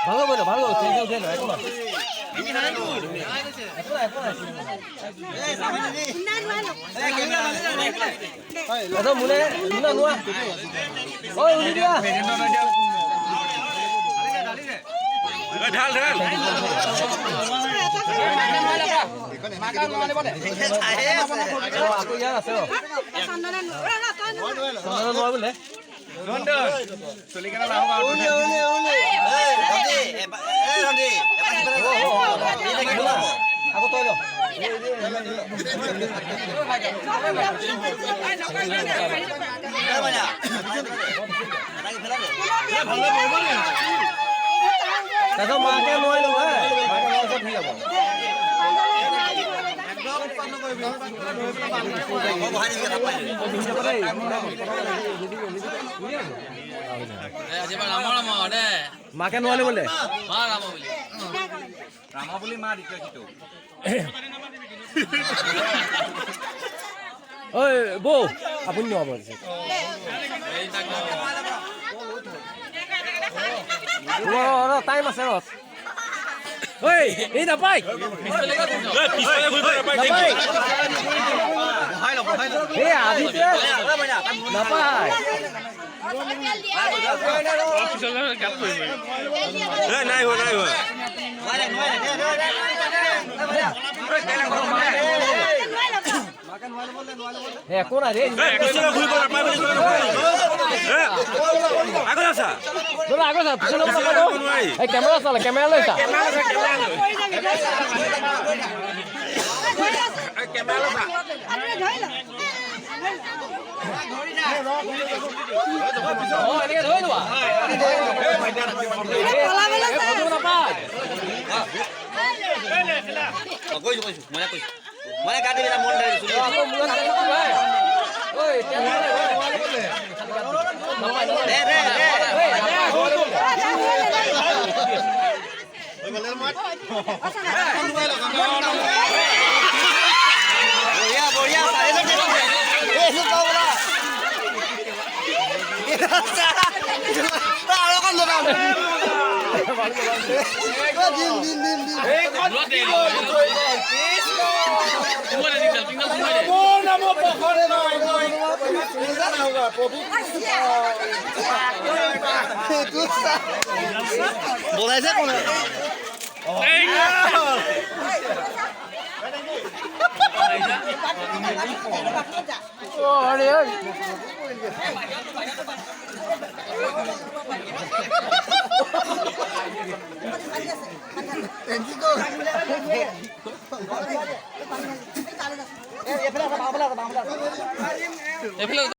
ভালো বলো ভালো চেঞ্জ উঠে না এখন এটা মুনে না নোয়া ওই উনি দিয়া ঢাল ঢাল মাকা নলে বলে আকো ইয়ার আছে চন্দনা নয় বলে London. Sulikan lah apa? Uli. Randi. Aku tahu loh. Kau makan muai loh, makan muai सब ठीक है মাকে নোৱালে বোলে ৰামা বুলি মা দিকে কিটো ঐ বৌ আপুনি নোৱাব দিছে টাইম আছে ৰস ঐ এই নাপাই এই আদিতে নাপাই নাই একো নাই ৰে কেমেৰা চালে কেমেৰা লৈছা Mana kata kita mondar itu? Boya, saya tu. Itu kau lah. Tahu kan tu kan? Din. Namo pohon boleh saya boleh.